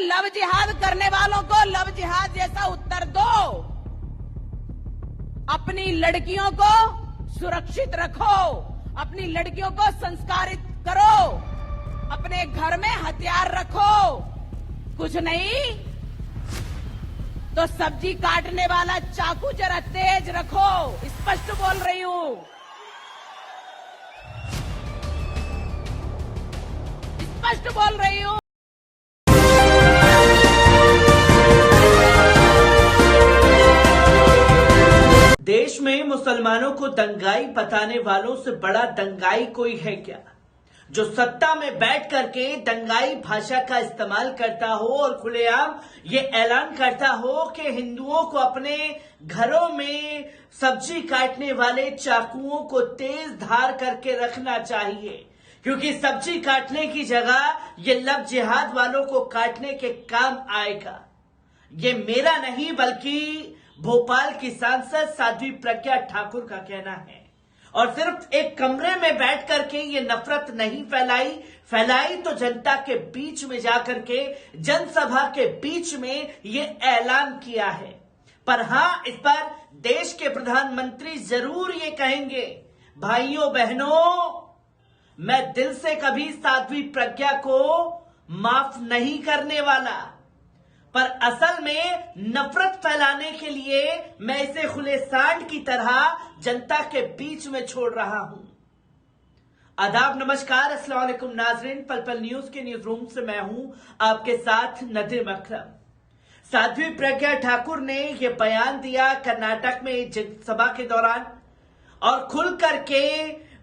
Love जिहाद करने वालों को लव जिहाद जैसा उत्तर दो। अपनी लड़कियों को सुरक्षित रखो, अपनी लड़कियों को संस्कारित करो, अपने घर में हथियार रखो। कुछ नहीं तो सब्जी काटने वाला चाकू जरा तेज रखो। स्पष्ट बोल रही हूं, स्पष्ट बोल रही हूं। देश में मुसलमानों को दंगाई बताने वालों से बड़ा दंगाई कोई है क्या, जो सत्ता में बैठ करके दंगाई भाषा का इस्तेमाल करता हो और खुलेआम ये ऐलान करता हो कि हिंदुओं को अपने घरों में सब्जी काटने वाले चाकुओं को तेज धार करके रखना चाहिए, क्योंकि सब्जी काटने की जगह ये लव जिहाद वालों को काटने के काम आएगा। ये मेरा नहीं बल्कि भोपाल की सांसद साध्वी प्रज्ञा ठाकुर का कहना है। और सिर्फ एक कमरे में बैठ करके ये नफरत नहीं फैलाई तो जनता के बीच में जाकर के जनसभा के बीच में ये ऐलान किया है। पर हां, इस पर देश के प्रधानमंत्री जरूर ये कहेंगे, भाइयों बहनों, मैं दिल से कभी साध्वी प्रज्ञा को माफ नहीं करने वाला, पर असल में नफरत फैलाने के लिए मैं इसे खुले सांड की तरह जनता के बीच में छोड़ रहा हूं। आदाब, नमस्कार, अस्सलाम वालेकुम नाजरीन। पल पल न्यूज के न्यूज रूम से मैं हूं आपके साथ नदीम अकरम। साध्वी प्रज्ञा ठाकुर ने यह बयान दिया कर्नाटक में एक जनसभा के दौरान और खुल करके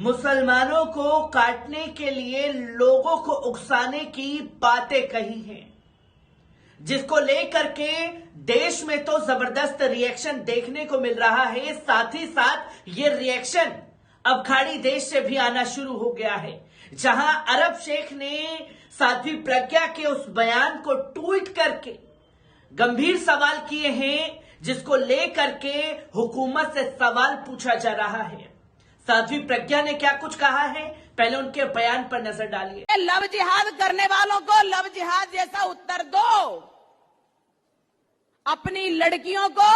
मुसलमानों को काटने के लिए लोगों को उकसाने की बातें कही हैं, जिसको लेकर के देश में तो जबरदस्त रिएक्शन देखने को मिल रहा है। साथ ही साथ ये रिएक्शन अब खाड़ी देश से भी आना शुरू हो गया है, जहां अरब शेख ने साध्वी प्रज्ञा के उस बयान को ट्वीट करके गंभीर सवाल किए हैं, जिसको लेकर के हुकूमत से सवाल पूछा जा रहा है। साध्वी प्रज्ञा ने क्या कुछ कहा है, पहले उनके बयान पर नजर डालिए। लव जिहाद करने वालों को लव जिहाद जैसा उत्तर दो। अपनी लड़कियों को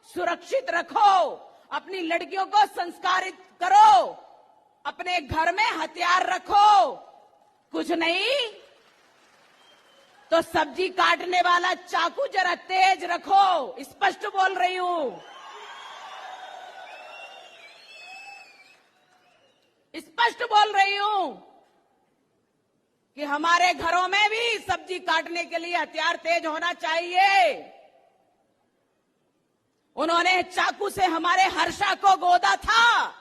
सुरक्षित रखो, अपनी लड़कियों को संस्कारित करो, अपने घर में हथियार रखो। कुछ नहीं तो सब्जी काटने वाला चाकू जरा तेज रखो। स्पष्ट बोल रही हूं, स्पष्ट बोल रही हूं कि हमारे घरों में भी सब्जी काटने के लिए हथियार तेज होना चाहिए। उन्होंने चाकू से हमारे हर्षा को गोदा था,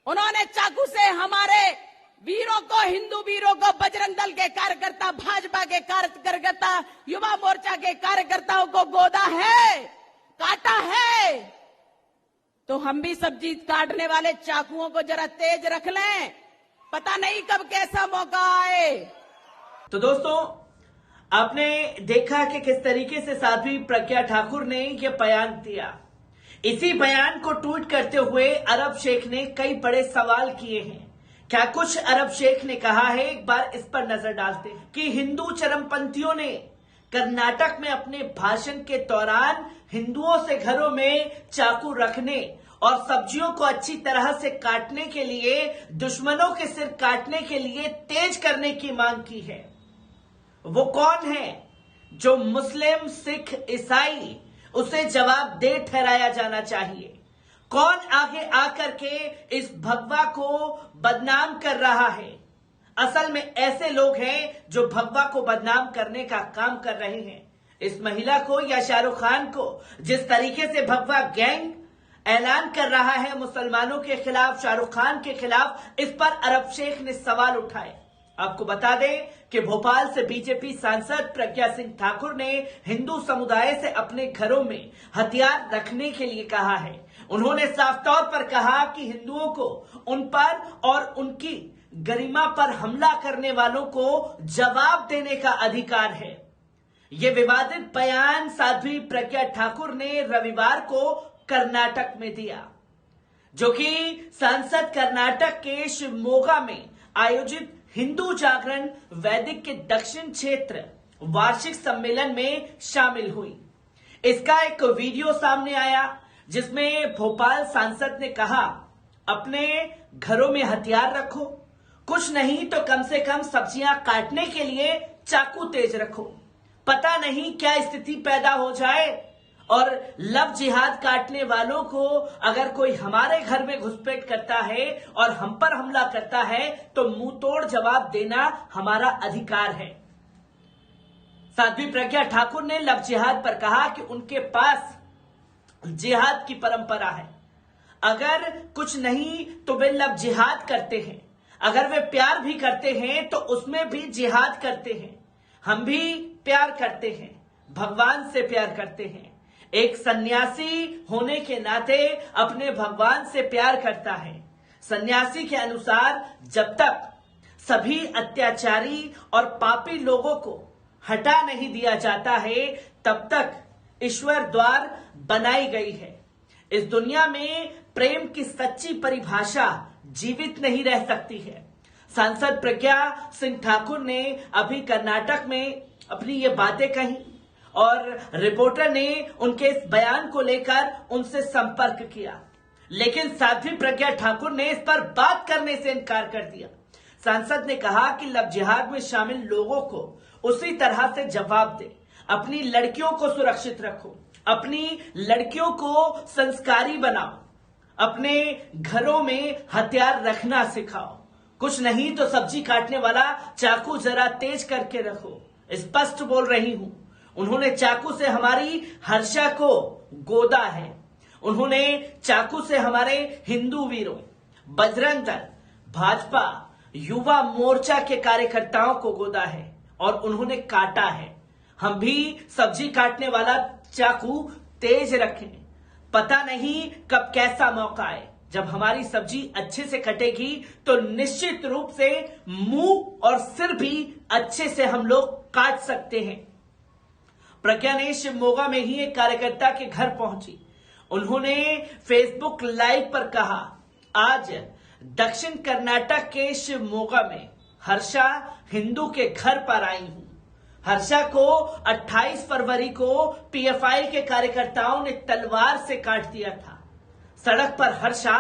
उन्होंने चाकू से हमारे वीरों को, हिंदू वीरों को, बजरंग दल के कार्यकर्ता, भाजपा के कार्यकर्ता, युवा मोर्चा के कार्यकर्ताओं को गोदा है, काटा है। तो हम भी सब्जी काटने वाले चाकुओं को जरा तेज रख लें, पता नहीं कब कैसा मौका आए। तो दोस्तों, आपने देखा कि किस तरीके से साध्वी प्रज्ञा ठाकुर ने यह बयान दिया। इसी बयान को ट्वीट करते हुए अरब शेख ने कई बड़े सवाल किए हैं। क्या कुछ अरब शेख ने कहा है, एक बार इस पर नजर डालते हैं कि हिंदू चरमपंथियों ने कर्नाटक में अपने भाषण के दौरान हिंदुओं से घरों में चाकू रखने और सब्जियों को अच्छी तरह से काटने के लिए, दुश्मनों के सिर काटने के लिए तेज करने की मांग की है। वो कौन है जो मुस्लिम, सिख, ईसाई, उसे जवाबदेह ठहराया जाना चाहिए। कौन आगे आकर के इस भगवा को बदनाम कर रहा है। असल में ऐसे लोग हैं जो भगवा को बदनाम करने का काम कर रहे हैं। इस महिला को या शाहरुख खान को जिस तरीके से भगवा गैंग ऐलान कर रहा है मुसलमानों के खिलाफ, शाहरुख खान के खिलाफ, इस पर अरब शेख ने सवाल उठाए। आपको बता दें कि भोपाल से बीजेपी सांसद प्रज्ञा सिंह ठाकुर ने हिंदू समुदाय से अपने घरों में हथियार रखने के लिए कहा है। उन्होंने साफ तौर पर कहा कि हिंदुओं को उन पर और उनकी गरिमा पर हमला करने वालों को जवाब देने का अधिकार है। ये विवादित बयान साध्वी प्रज्ञा ठाकुर ने रविवार को कर्नाटक में दिया, जो कि सांसद कर्नाटक के शिवमोगा में आयोजित हिंदू जागरण वैदिक के दक्षिण क्षेत्र वार्षिक सम्मेलन में शामिल हुई। इसका एक वीडियो सामने आया जिसमें भोपाल सांसद ने कहा, अपने घरों में हथियार रखो, कुछ नहीं तो कम से कम सब्जियां काटने के लिए चाकू तेज रखो, पता नहीं क्या स्थिति पैदा हो जाए और लव जिहाद काटने वालों को अगर कोई हमारे घर में घुसपैठ करता है और हम पर हमला करता है तो मुंह तोड़ जवाब देना हमारा अधिकार है। साध्वी प्रज्ञा ठाकुर ने लव जिहाद पर कहा कि उनके पास जिहाद की परंपरा है, अगर कुछ नहीं तो वे लव जिहाद करते हैं, अगर वे प्यार भी करते हैं तो उसमें भी जिहाद करते हैं। हम भी प्यार करते हैं, भगवान से प्यार करते हैं। एक सन्यासी होने के नाते अपने भगवान से प्यार करता है। सन्यासी के अनुसार जब तक सभी अत्याचारी और पापी लोगों को हटा नहीं दिया जाता है तब तक ईश्वर द्वार बनाई गई है। इस दुनिया में प्रेम की सच्ची परिभाषा जीवित नहीं रह सकती है। सांसद प्रज्ञा सिंह ठाकुर ने अभी कर्नाटक में अपनी ये बातें कही और रिपोर्टर ने उनके इस बयान को लेकर उनसे संपर्क किया, लेकिन साध्वी प्रज्ञा ठाकुर ने इस पर बात करने से इनकार कर दिया। सांसद ने कहा कि लव जिहाद में शामिल लोगों को उसी तरह से जवाब दे, अपनी लड़कियों को सुरक्षित रखो, अपनी लड़कियों को संस्कारी बनाओ, अपने घरों में हथियार रखना सिखाओ, कुछ नहीं तो सब्जी काटने वाला चाकू जरा तेज करके रखो। स्पष्ट बोल रही हूं, उन्होंने चाकू से हमारी हर्षा को गोदा है, उन्होंने चाकू से हमारे हिंदू वीरों, बजरंग दल, भाजपा, युवा मोर्चा के कार्यकर्ताओं को गोदा है और उन्होंने काटा है। हम भी सब्जी काटने वाला चाकू तेज रखें, पता नहीं कब कैसा मौका आए जब हमारी सब्जी अच्छे से कटेगी तो निश्चित रूप से मुंह और सिर भी अच्छे से हम लोग काट सकते हैं। प्रज्ञा ने शिवमोगा में ही एक कार्यकर्ता के घर पहुंची। उन्होंने फेसबुक लाइव पर कहा, आज दक्षिण कर्नाटक के शिवमोगा में हर्षा हिंदू के घर पर आई हूं। हर्षा को 28 फरवरी को पीएफआई के कार्यकर्ताओं ने तलवार से काट दिया था। सड़क पर हर्षा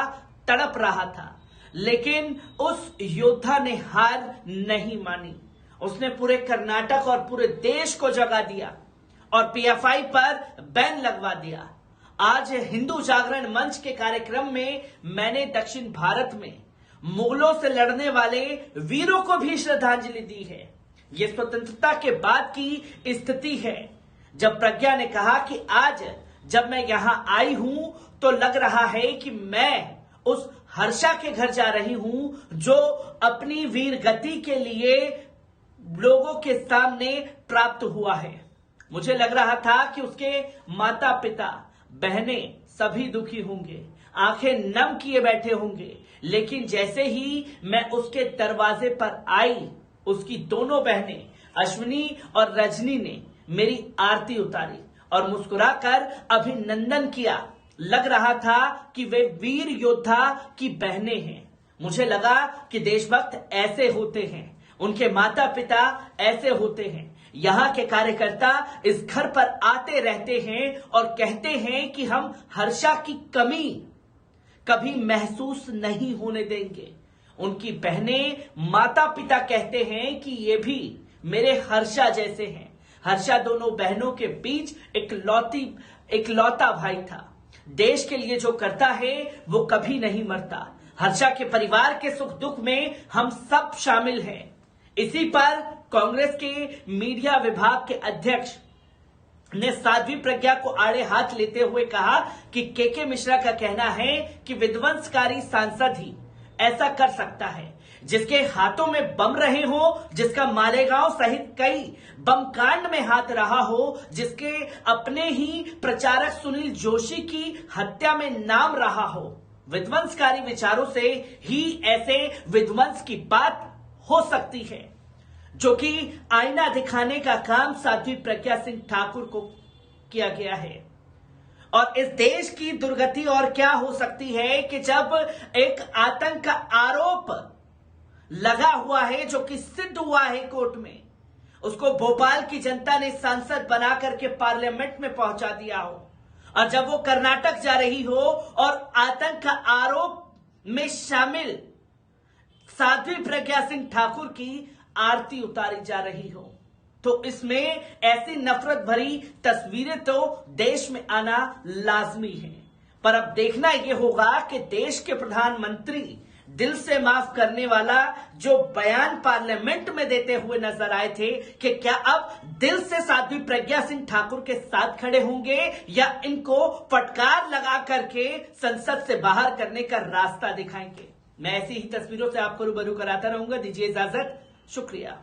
तड़प रहा था, लेकिन उस योद्धा ने हार नहीं मानी। उसने पूरे कर्नाटक और पूरे देश को जगा दिया और पीएफआई पर बैन लगवा दिया। आज हिंदू जागरण मंच के कार्यक्रम में मैंने दक्षिण भारत में मुगलों से लड़ने वाले वीरों को भी श्रद्धांजलि दी है। यह स्वतंत्रता के बाद की स्थिति है। जब प्रज्ञा ने कहा कि आज जब मैं यहां आई हूं तो लग रहा है कि मैं उस हर्षा के घर जा रही हूं जो अपनी वीर गति के लिए लोगों के सामने प्राप्त हुआ है। मुझे लग रहा था कि उसके माता पिता, बहनें सभी दुखी होंगे, आंखें नम किए बैठे होंगे, लेकिन जैसे ही मैं उसके दरवाजे पर आई, उसकी दोनों बहनें अश्विनी और रजनी ने मेरी आरती उतारी और मुस्कुराकर अभिनंदन किया। लग रहा था कि वे वीर योद्धा की बहनें हैं। मुझे लगा कि देशभक्त ऐसे होते हैं, उनके माता पिता ऐसे होते हैं। यहाँ के कार्यकर्ता इस घर पर आते रहते हैं और कहते हैं कि हम हर्षा की कमी कभी महसूस नहीं होने देंगे। उनकी बहनें, माता पिता कहते हैं कि ये भी मेरे हर्षा जैसे हैं। हर्षा दोनों बहनों के बीच इकलौता भाई था। देश के लिए जो करता है वो कभी नहीं मरता। हर्षा के परिवार के सुख दुख में हम सब शामिल हैं। इसी पर कांग्रेस के मीडिया विभाग के अध्यक्ष ने साध्वी प्रज्ञा को आड़े हाथ लेते हुए कहा कि के मिश्रा का कहना है कि विध्वंसकारी सांसद ही ऐसा कर सकता है, जिसके हाथों में बम रहे हो, जिसका मालेगांव सहित कई बम कांड में हाथ रहा हो, जिसके अपने ही प्रचारक सुनील जोशी की हत्या में नाम रहा हो। विध्वंसकारी विचारों से ही ऐसे विध्वंस की बात हो सकती है, जो कि आईना दिखाने का काम साध्वी प्रज्ञा सिंह ठाकुर को किया गया है। और इस देश की दुर्गति और क्या हो सकती है कि जब एक आतंक का आरोप लगा हुआ है, जो कि सिद्ध हुआ है कोर्ट में, उसको भोपाल की जनता ने सांसद बना करके पार्लियामेंट में पहुंचा दिया हो, और जब वो कर्नाटक जा रही हो और आतंक का आरोप में शामिल साध्वी प्रज्ञा सिंह ठाकुर की आरती उतारी जा रही हो, तो इसमें ऐसी नफरत भरी तस्वीरें तो देश में आना लाजमी है। पर अब देखना यह होगा कि देश के प्रधानमंत्री दिल से माफ करने वाला जो बयान पार्लियामेंट में देते हुए नजर आए थे, कि क्या अब दिल से साध्वी प्रज्ञा सिंह ठाकुर के साथ खड़े होंगे या इनको फटकार लगा करके संसद से बाहर करने का रास्ता दिखाएंगे। मैं ऐसी ही तस्वीरों से आपको रूबरू कराता रहूंगा। दीजिए इजाजत, शुक्रिया।